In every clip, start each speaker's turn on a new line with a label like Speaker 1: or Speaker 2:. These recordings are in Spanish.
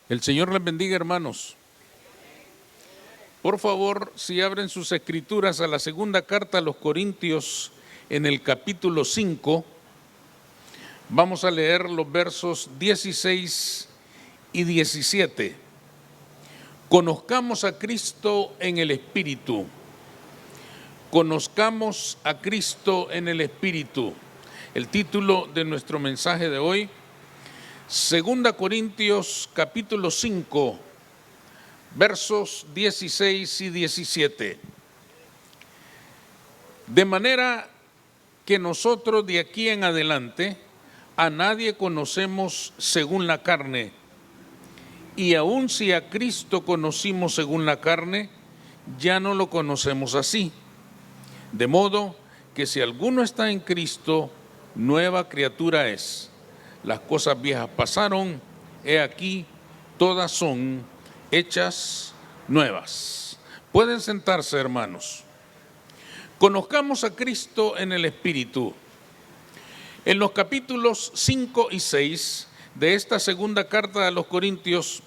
Speaker 1: El Señor les bendiga, hermanos. Por favor, si abren sus escrituras a la segunda carta a los Corintios, en el capítulo 5, vamos a leer los versos 16 y 17. Conozcamos a Cristo en el Espíritu. Conozcamos a Cristo en el Espíritu. El título de nuestro mensaje de hoy, Segunda Corintios capítulo 5, versos 16 y 17. De manera que nosotros de aquí en adelante a nadie conocemos según la carne, y aun si a Cristo conocimos según la carne, ya no lo conocemos así. De modo que si alguno está en Cristo, nueva criatura es. Las cosas viejas pasaron, he aquí, todas son hechas nuevas. Pueden sentarse, hermanos. Conozcamos a Cristo en el Espíritu. En los capítulos 5 y 6 de esta segunda carta a los Corintios,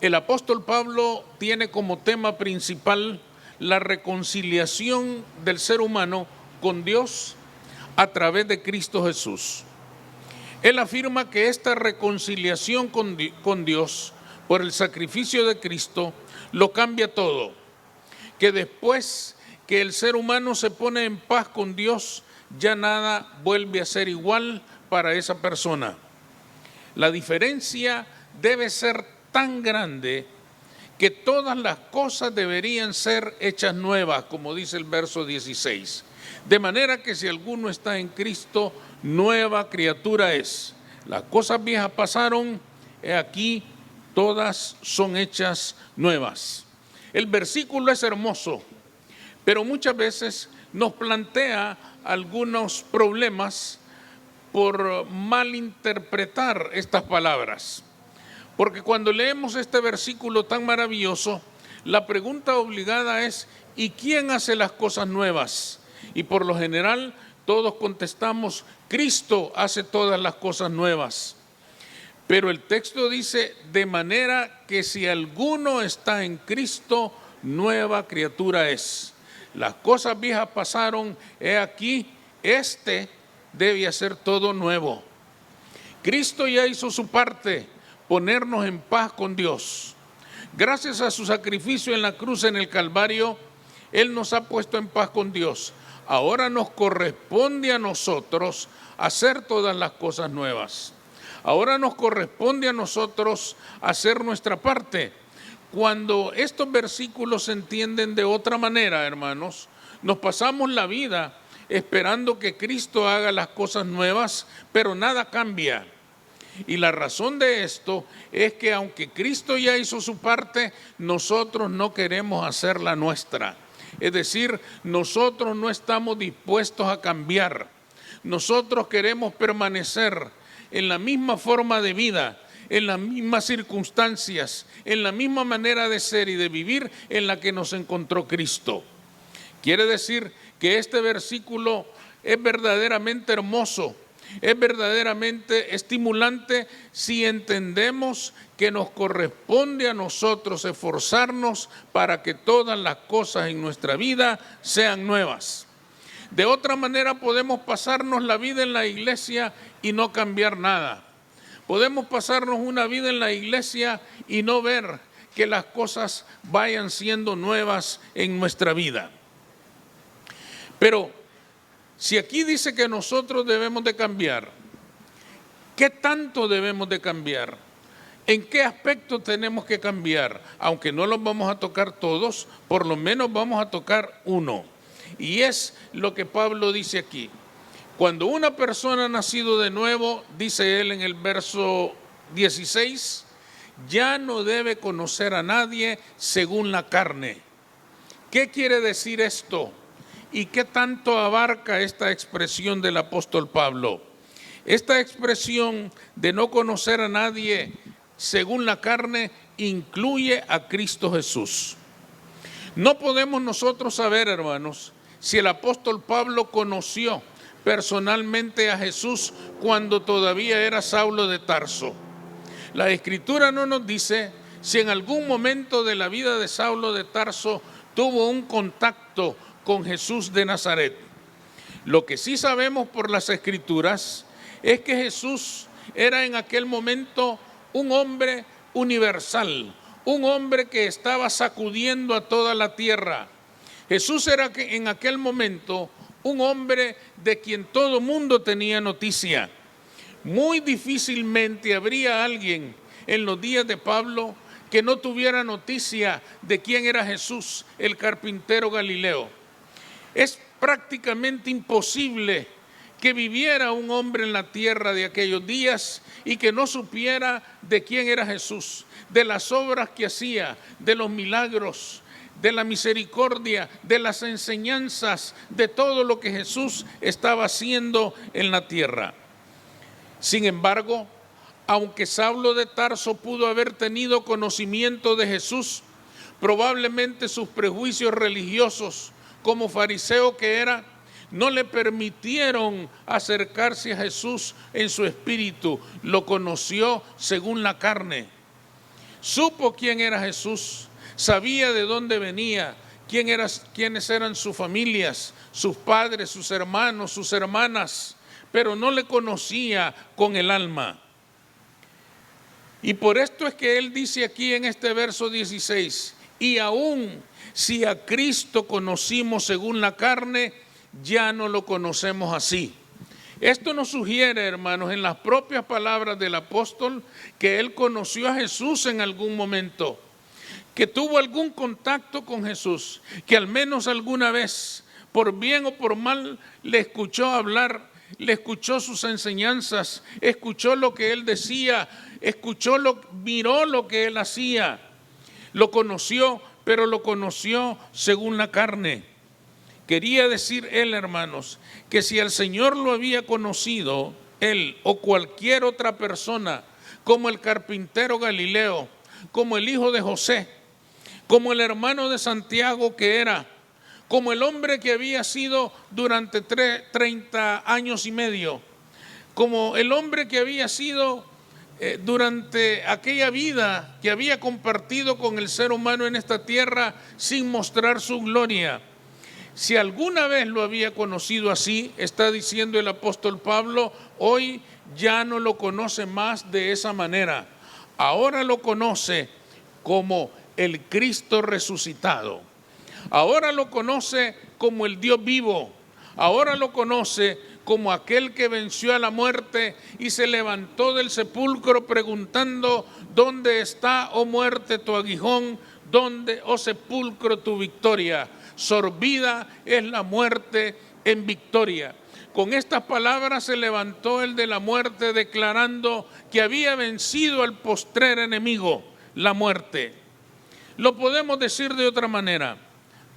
Speaker 1: el apóstol Pablo tiene como tema principal la reconciliación del ser humano con Dios a través de Cristo Jesús. Él afirma que esta reconciliación con Dios por el sacrificio de Cristo lo cambia todo, que después que el ser humano se pone en paz con Dios, ya nada vuelve a ser igual para esa persona. La diferencia debe ser tan grande que todas las cosas deberían ser hechas nuevas, como dice el verso 16. De manera que si alguno está en Cristo, nueva criatura es. Las cosas viejas pasaron, he aquí, todas son hechas nuevas. El versículo es hermoso, pero muchas veces nos plantea algunos problemas por malinterpretar estas palabras. Porque cuando leemos este versículo tan maravilloso, la pregunta obligada es, ¿y quién hace las cosas nuevas? Y por lo general todos contestamos, Cristo hace todas las cosas nuevas. Pero el texto dice, de manera que si alguno está en Cristo, nueva criatura es. Las cosas viejas pasaron, he aquí, debe hacer todo nuevo. Cristo ya hizo su parte, ponernos en paz con Dios. Gracias a su sacrificio en la cruz en el Calvario, Él nos ha puesto en paz con Dios. Ahora nos corresponde a nosotros hacer todas las cosas nuevas. Ahora nos corresponde a nosotros hacer nuestra parte. Cuando estos versículos se entienden de otra manera, hermanos, nos pasamos la vida esperando que Cristo haga las cosas nuevas, pero nada cambia. Y la razón de esto es que aunque Cristo ya hizo su parte, nosotros no queremos hacer la nuestra. Es decir, nosotros no estamos dispuestos a cambiar. Nosotros queremos permanecer en la misma forma de vida, en las mismas circunstancias, en la misma manera de ser y de vivir en la que nos encontró Cristo. Quiere decir que este versículo es verdaderamente hermoso, es verdaderamente estimulante si entendemos que nos corresponde a nosotros esforzarnos para que todas las cosas en nuestra vida sean nuevas. De otra manera podemos pasarnos la vida en la iglesia y no cambiar nada. Podemos pasarnos una vida en la iglesia y no ver que las cosas vayan siendo nuevas en nuestra vida. Pero si aquí dice que nosotros debemos de cambiar, ¿qué tanto debemos de cambiar? ¿En qué aspecto tenemos que cambiar? Aunque no los vamos a tocar todos, por lo menos vamos a tocar uno. Y es lo que Pablo dice aquí. Cuando una persona ha nacido de nuevo, dice él en el verso 16, ya no debe conocer a nadie según la carne. ¿Qué quiere decir esto? ¿Y qué tanto abarca esta expresión del apóstol Pablo? Esta expresión de no conocer a nadie según la carne incluye a Cristo Jesús. No podemos nosotros saber, hermanos, si el apóstol Pablo conoció personalmente a Jesús cuando todavía era Saulo de Tarso. La Escritura no nos dice si en algún momento de la vida de Saulo de Tarso tuvo un contacto con Jesús de Nazaret. Lo que sí sabemos por las Escrituras es que Jesús era en aquel momento un hombre universal, un hombre que estaba sacudiendo a toda la tierra. Jesús era en aquel momento un hombre de quien todo mundo tenía noticia. Muy difícilmente habría alguien en los días de Pablo que no tuviera noticia de quién era Jesús, el carpintero Galileo. Es prácticamente imposible que viviera un hombre en la tierra de aquellos días y que no supiera de quién era Jesús, de las obras que hacía, de los milagros, de la misericordia, de las enseñanzas, de todo lo que Jesús estaba haciendo en la tierra. Sin embargo, aunque Saulo de Tarso pudo haber tenido conocimiento de Jesús, probablemente sus prejuicios religiosos, como fariseo que era, no le permitieron acercarse a Jesús en su espíritu. Lo conoció según la carne. Supo quién era Jesús, sabía de dónde venía, quiénes eran sus familias, sus padres, sus hermanos, sus hermanas, pero no le conocía con el alma. Y por esto es que él dice aquí en este verso 16, y aún si a Cristo conocimos según la carne, ya no lo conocemos así. Esto nos sugiere, hermanos, en las propias palabras del apóstol, que él conoció a Jesús en algún momento, que tuvo algún contacto con Jesús, que al menos alguna vez, por bien o por mal, le escuchó hablar, le escuchó sus enseñanzas, escuchó lo que él decía, miró lo que él hacía, lo conoció, pero lo conoció según la carne. Quería decir él, hermanos, que si el Señor lo había conocido, él o cualquier otra persona, como el carpintero Galileo, como el hijo de José, como el hermano de Santiago que era, como el hombre que había sido durante 30 años y medio, como el hombre que había sido durante aquella vida que había compartido con el ser humano en esta tierra sin mostrar su gloria. Si alguna vez lo había conocido así, está diciendo el apóstol Pablo, hoy ya no lo conoce más de esa manera. Ahora lo conoce como el Cristo resucitado. Ahora lo conoce como el Dios vivo. Ahora lo conoce como aquel que venció a la muerte y se levantó del sepulcro preguntando, ¿dónde está, oh muerte, tu aguijón? ¿Dónde, oh sepulcro, tu victoria? Sorbida es la muerte en victoria. Con estas palabras se levantó el de la muerte declarando que había vencido al postrer enemigo, la muerte. Lo podemos decir de otra manera.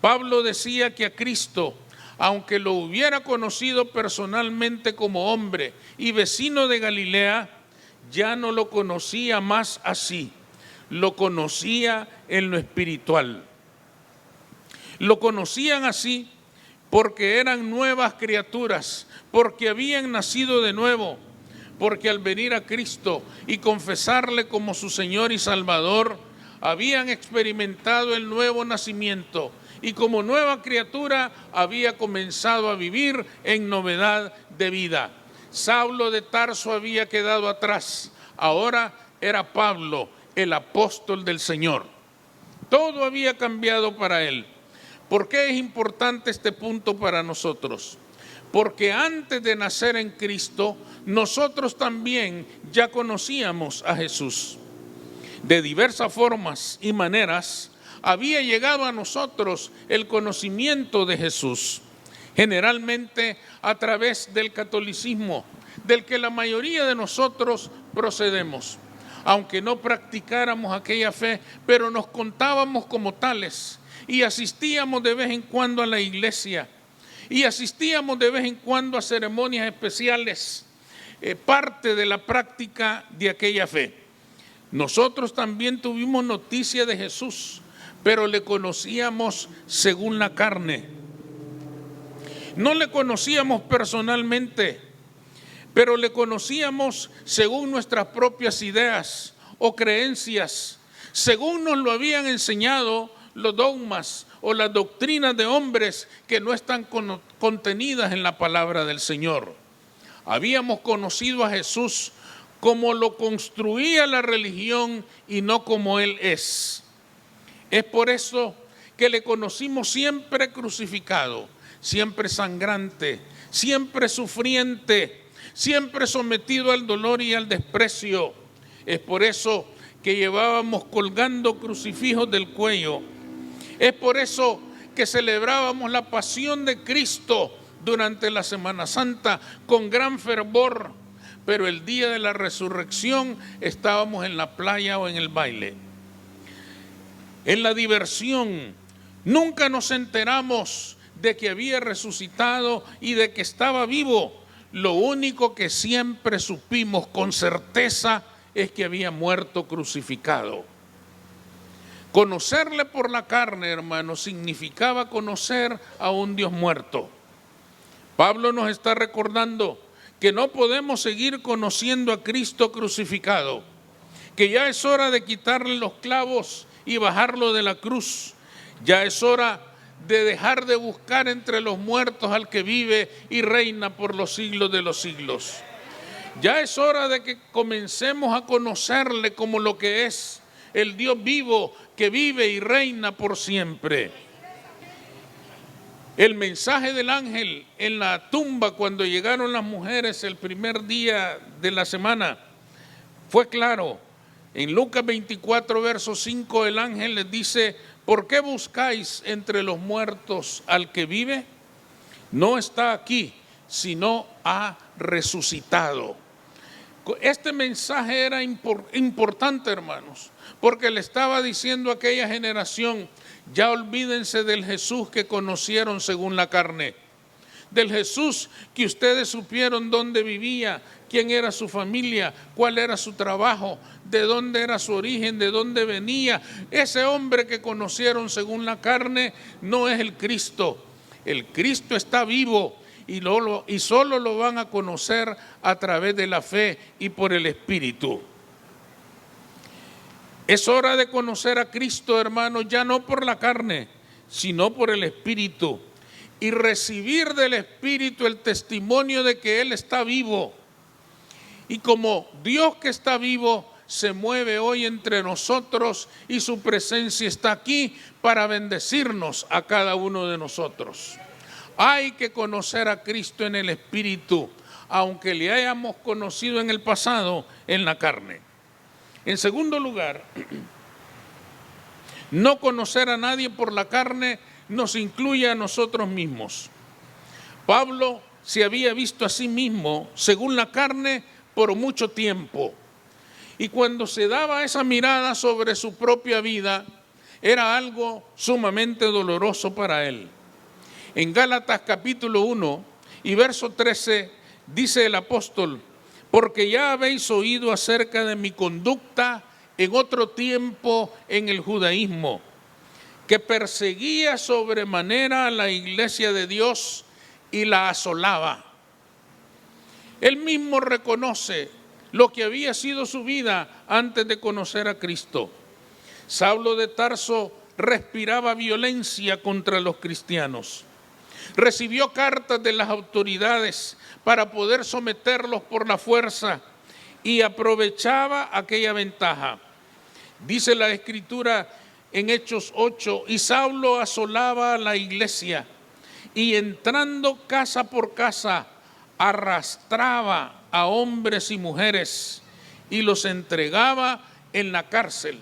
Speaker 1: Pablo decía que a Cristo, aunque lo hubiera conocido personalmente como hombre y vecino de Galilea, ya no lo conocía más así, lo conocía en lo espiritual. Lo conocían así porque eran nuevas criaturas, porque habían nacido de nuevo, porque al venir a Cristo y confesarle como su Señor y Salvador, habían experimentado el nuevo nacimiento y como nueva criatura había comenzado a vivir en novedad de vida. Saulo de Tarso había quedado atrás, ahora era Pablo, el apóstol del Señor. Todo había cambiado para él. ¿Por qué es importante este punto para nosotros? Porque antes de nacer en Cristo, nosotros también ya conocíamos a Jesús. De diversas formas y maneras, había llegado a nosotros el conocimiento de Jesús, generalmente a través del catolicismo, del que la mayoría de nosotros procedemos, aunque no practicáramos aquella fe, pero nos contábamos como tales y asistíamos de vez en cuando a la iglesia y asistíamos de vez en cuando a ceremonias especiales, parte de la práctica de aquella fe. Nosotros también tuvimos noticia de Jesús, pero le conocíamos según la carne. No le conocíamos personalmente, pero le conocíamos según nuestras propias ideas o creencias, según nos lo habían enseñado los dogmas o las doctrinas de hombres que no están contenidas en la palabra del Señor. Habíamos conocido a Jesús como lo construía la religión y no como Él es. Es por eso que le conocimos siempre crucificado, siempre sangrante, siempre sufriente, siempre sometido al dolor y al desprecio. Es por eso que llevábamos colgando crucifijos del cuello. Es por eso que celebrábamos la pasión de Cristo durante la Semana Santa con gran fervor, pero el día de la resurrección estábamos en la playa o en el baile, en la diversión. Nunca nos enteramos de que había resucitado y de que estaba vivo. Lo único que siempre supimos con certeza es que había muerto crucificado. Conocerle por la carne, hermanos, significaba conocer a un Dios muerto. Pablo nos está recordando que no podemos seguir conociendo a Cristo crucificado, que ya es hora de quitarle los clavos y bajarlo de la cruz. Ya es hora de dejar de buscar entre los muertos al que vive y reina por los siglos de los siglos. Ya es hora de que comencemos a conocerle como lo que es, el Dios vivo que vive y reina por siempre. El mensaje del ángel en la tumba cuando llegaron las mujeres el primer día de la semana fue claro. En Lucas 24, verso 5, el ángel les dice: ¿por qué buscáis entre los muertos al que vive? No está aquí, sino ha resucitado. Este mensaje era importante, hermanos, porque le estaba diciendo a aquella generación: ya olvídense del Jesús que conocieron según la carne, del Jesús que ustedes supieron dónde vivía, quién era su familia, cuál era su trabajo, de dónde era su origen, de dónde venía. Ese hombre que conocieron según la carne no es el Cristo. El Cristo está vivo y solo lo van a conocer a través de la fe y por el Espíritu. Es hora de conocer a Cristo, hermanos, ya no por la carne, sino por el Espíritu, y recibir del Espíritu el testimonio de que Él está vivo. Y como Dios que está vivo se mueve hoy entre nosotros y su presencia está aquí para bendecirnos a cada uno de nosotros. Hay que conocer a Cristo en el Espíritu, aunque le hayamos conocido en el pasado en la carne. En segundo lugar, no conocer a nadie por la carne nos incluye a nosotros mismos. Pablo se había visto a sí mismo según la carne por mucho tiempo, y cuando se daba esa mirada sobre su propia vida era algo sumamente doloroso para él. En Gálatas capítulo 1 y verso 13 dice el apóstol: porque ya habéis oído acerca de mi conducta en otro tiempo en el judaísmo, que perseguía sobremanera a la iglesia de Dios y la asolaba. Él mismo reconoce lo que había sido su vida antes de conocer a Cristo. Saulo de Tarso respiraba violencia contra los cristianos. Recibió cartas de las autoridades para poder someterlos por la fuerza y aprovechaba aquella ventaja. Dice la Escritura en Hechos 8: y Saulo asolaba a la iglesia y entrando casa por casa arrastraba a hombres y mujeres y los entregaba en la cárcel.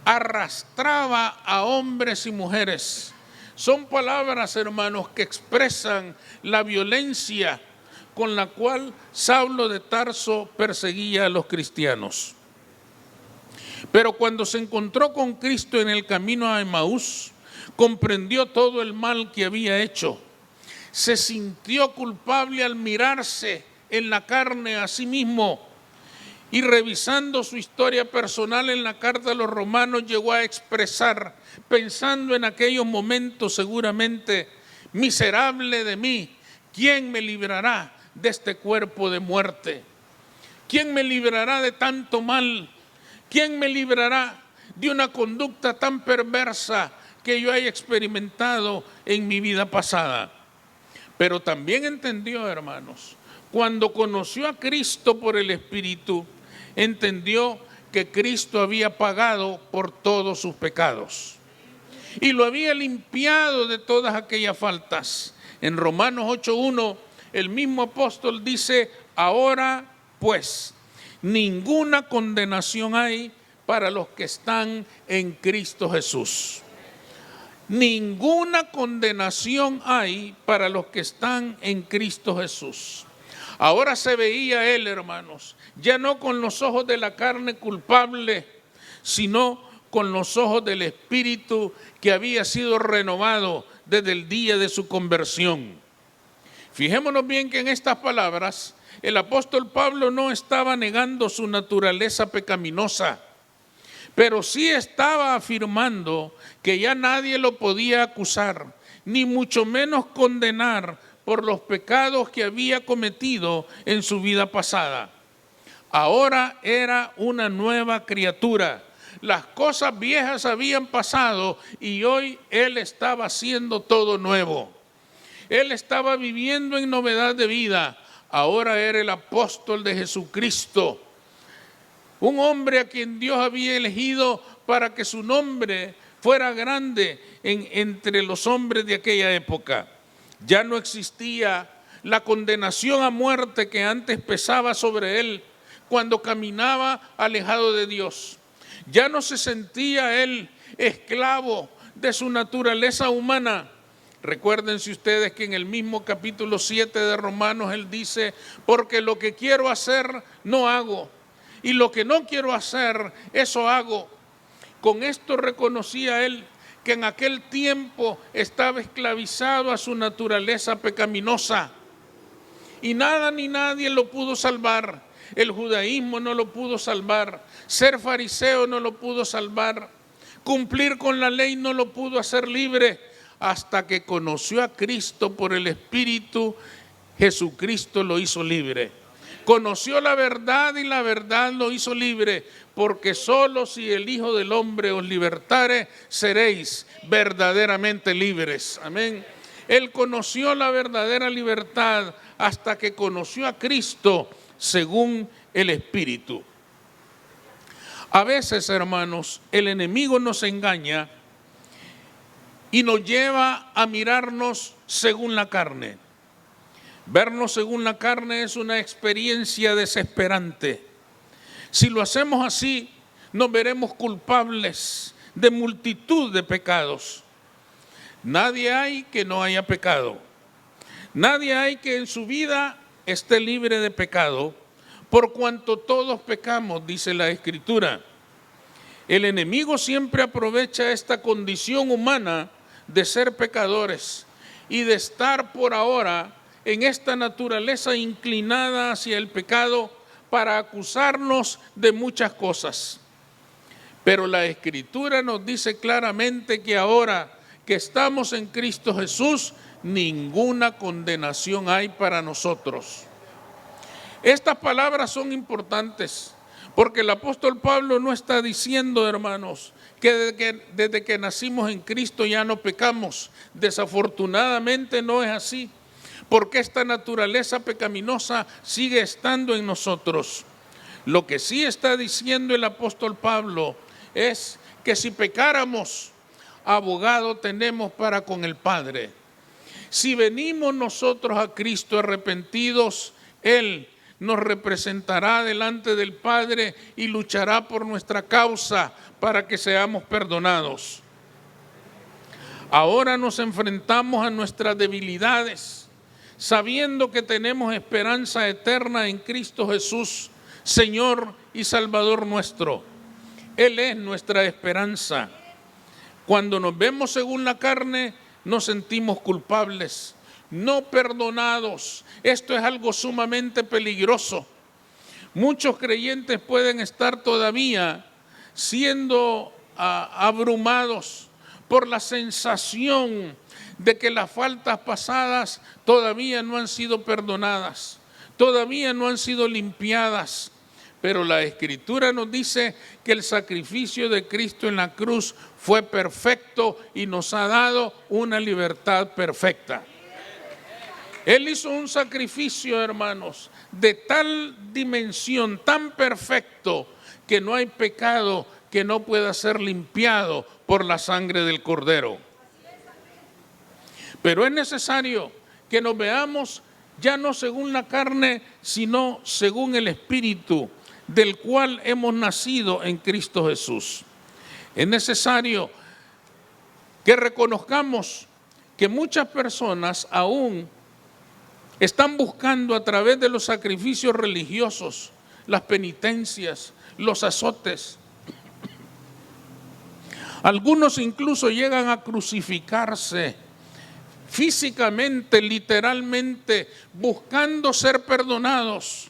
Speaker 1: Arrastraba a hombres y mujeres. Son palabras, hermanos, que expresan la violencia con la cual Saulo de Tarso perseguía a los cristianos. Pero cuando se encontró con Cristo en el camino a Emaús, comprendió todo el mal que había hecho. Se sintió culpable al mirarse en la carne a sí mismo, y revisando su historia personal en la carta a los Romanos llegó a expresar, pensando en aquellos momentos seguramente: miserable de mí, ¿quién me librará de este cuerpo de muerte? ¿Quién me librará de tanto mal ¿Quién me librará de una conducta tan perversa que yo haya experimentado en mi vida pasada? Pero también entendió, hermanos, cuando conoció a Cristo por el Espíritu, entendió que Cristo había pagado por todos sus pecados y lo había limpiado de todas aquellas faltas. En Romanos 8:1, el mismo apóstol dice: ahora pues, ninguna condenación hay para los que están en Cristo Jesús. Ninguna condenación hay para los que están en Cristo Jesús. Ahora se veía él, hermanos, ya no con los ojos de la carne culpable, sino con los ojos del Espíritu que había sido renovado desde el día de su conversión. Fijémonos bien que en estas palabras el apóstol Pablo no estaba negando su naturaleza pecaminosa, pero sí estaba afirmando que ya nadie lo podía acusar, ni mucho menos condenar por los pecados que había cometido en su vida pasada. Ahora era una nueva criatura. Las cosas viejas habían pasado y hoy él estaba haciendo todo nuevo. Él estaba viviendo en novedad de vida. Ahora era el apóstol de Jesucristo, un hombre a quien Dios había elegido para que su nombre fuera grande entre los hombres de aquella época. Ya no existía la condenación a muerte que antes pesaba sobre él cuando caminaba alejado de Dios. Ya no se sentía él esclavo de su naturaleza humana. Recuérdense ustedes que en el mismo capítulo 7 de Romanos él dice: porque lo que quiero hacer no hago, y lo que no quiero hacer, eso hago. Con esto reconocía él que en aquel tiempo estaba esclavizado a su naturaleza pecaminosa. Y nada ni nadie lo pudo salvar. El judaísmo no lo pudo salvar. Ser fariseo no lo pudo salvar. Cumplir con la ley no lo pudo hacer libre. Hasta que conoció a Cristo por el Espíritu, Jesucristo lo hizo libre. Conoció la verdad y la verdad lo hizo libre, porque solo si el Hijo del Hombre os libertare, seréis verdaderamente libres. Amén. Él conoció la verdadera libertad hasta que conoció a Cristo según el Espíritu. A veces, hermanos, el enemigo nos engaña y nos lleva a mirarnos según la carne. Vernos según la carne es una experiencia desesperante. Si lo hacemos así, nos veremos culpables de multitud de pecados. Nadie hay que no haya pecado. Nadie hay que en su vida esté libre de pecado, por cuanto todos pecamos, dice la Escritura. El enemigo siempre aprovecha esta condición humana de ser pecadores y de estar por ahora en esta naturaleza inclinada hacia el pecado para acusarnos de muchas cosas. Pero la Escritura nos dice claramente que ahora que estamos en Cristo Jesús, ninguna condenación hay para nosotros. Estas palabras son importantes porque el apóstol Pablo no está diciendo, hermanos, que desde que nacimos en Cristo ya no pecamos. Desafortunadamente no es así, porque esta naturaleza pecaminosa sigue estando en nosotros. Lo que sí está diciendo el apóstol Pablo es que si pecáramos, abogado tenemos para con el Padre. Si venimos nosotros a Cristo arrepentidos, Él nos representará delante del Padre y luchará por nuestra causa para que seamos perdonados. Ahora nos enfrentamos a nuestras debilidades, sabiendo que tenemos esperanza eterna en Cristo Jesús, Señor y Salvador nuestro. Él es nuestra esperanza. Cuando nos vemos según la carne, nos sentimos culpables, no perdonados. Esto es algo sumamente peligroso. Muchos creyentes pueden estar todavía siendo abrumados por la sensación de que las faltas pasadas todavía no han sido perdonadas, todavía no han sido limpiadas. Pero la Escritura nos dice que el sacrificio de Cristo en la cruz fue perfecto y nos ha dado una libertad perfecta. Él hizo un sacrificio, hermanos, de tal dimensión, tan perfecto, que no hay pecado que no pueda ser limpiado por la sangre del Cordero. Pero es necesario que nos veamos ya no según la carne, sino según el Espíritu, del cual hemos nacido en Cristo Jesús. Es necesario que reconozcamos que muchas personas aún están buscando a través de los sacrificios religiosos, las penitencias, los azotes. Algunos incluso llegan a crucificarse físicamente, literalmente, buscando ser perdonados.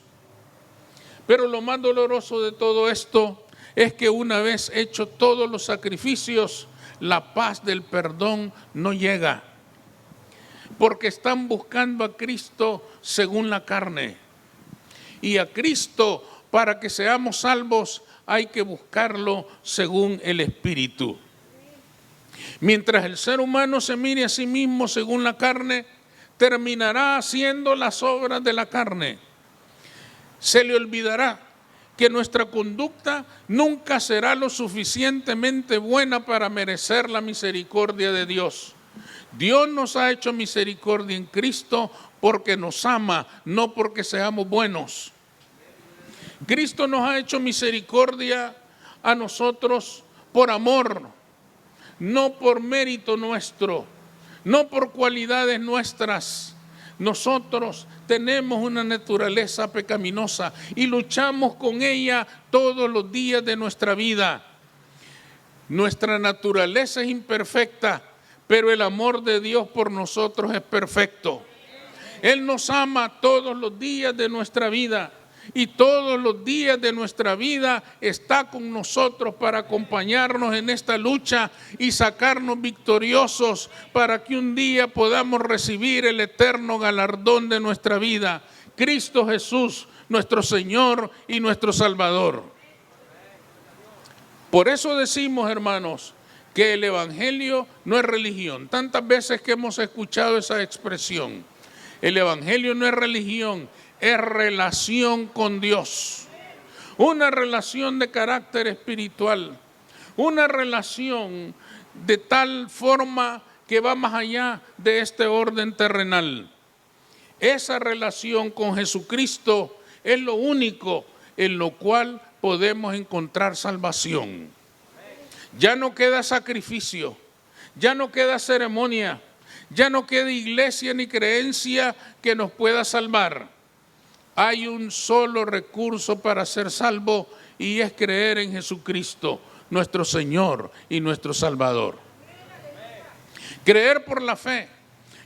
Speaker 1: Pero lo más doloroso de todo esto es que una vez hecho todos los sacrificios, la paz del perdón no llega. Porque están buscando a Cristo según la carne. Y a Cristo, para que seamos salvos, hay que buscarlo según el Espíritu. Mientras el ser humano se mire a sí mismo según la carne, terminará haciendo las obras de la carne. Se le olvidará que nuestra conducta nunca será lo suficientemente buena para merecer la misericordia de Dios. Dios nos ha hecho misericordia en Cristo porque nos ama, no porque seamos buenos. Cristo nos ha hecho misericordia a nosotros por amor, no por mérito nuestro, no por cualidades nuestras. Nosotros tenemos una naturaleza pecaminosa y luchamos con ella todos los días de nuestra vida. Nuestra naturaleza es imperfecta, pero el amor de Dios por nosotros es perfecto. Él nos ama todos los días de nuestra vida. Y todos los días de nuestra vida está con nosotros para acompañarnos en esta lucha y sacarnos victoriosos para que un día podamos recibir el eterno galardón de nuestra vida, Cristo Jesús, nuestro Señor y nuestro Salvador. Por eso decimos, hermanos, que el Evangelio no es religión. Tantas veces que hemos escuchado esa expresión. El Evangelio no es religión, es relación con Dios, una relación de carácter espiritual, una relación de tal forma que va más allá de este orden terrenal. Esa relación con Jesucristo es lo único en lo cual podemos encontrar salvación. Ya no queda sacrificio, ya no queda ceremonia, ya no queda iglesia ni creencia que nos pueda salvar. Hay un solo recurso para ser salvo y es creer en Jesucristo, nuestro Señor y nuestro Salvador. Creer por la fe,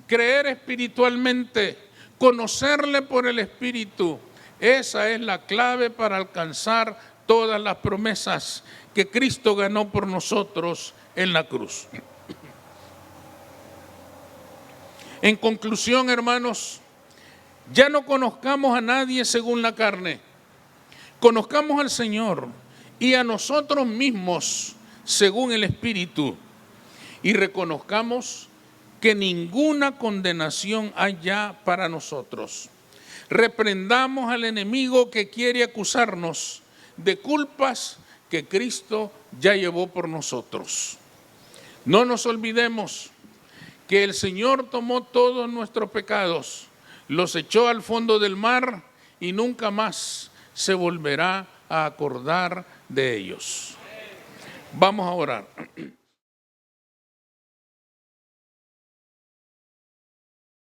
Speaker 1: creer espiritualmente, conocerle por el Espíritu. Esa es la clave para alcanzar todas las promesas que Cristo ganó por nosotros en la cruz. En conclusión, hermanos, ya no conozcamos a nadie según la carne, conozcamos al Señor y a nosotros mismos según el Espíritu y reconozcamos que ninguna condenación hay ya para nosotros. Reprendamos al enemigo que quiere acusarnos de culpas que Cristo ya llevó por nosotros. No nos olvidemos que el Señor tomó todos nuestros pecados, los echó al fondo del mar y nunca más se volverá a acordar de ellos. Vamos a orar.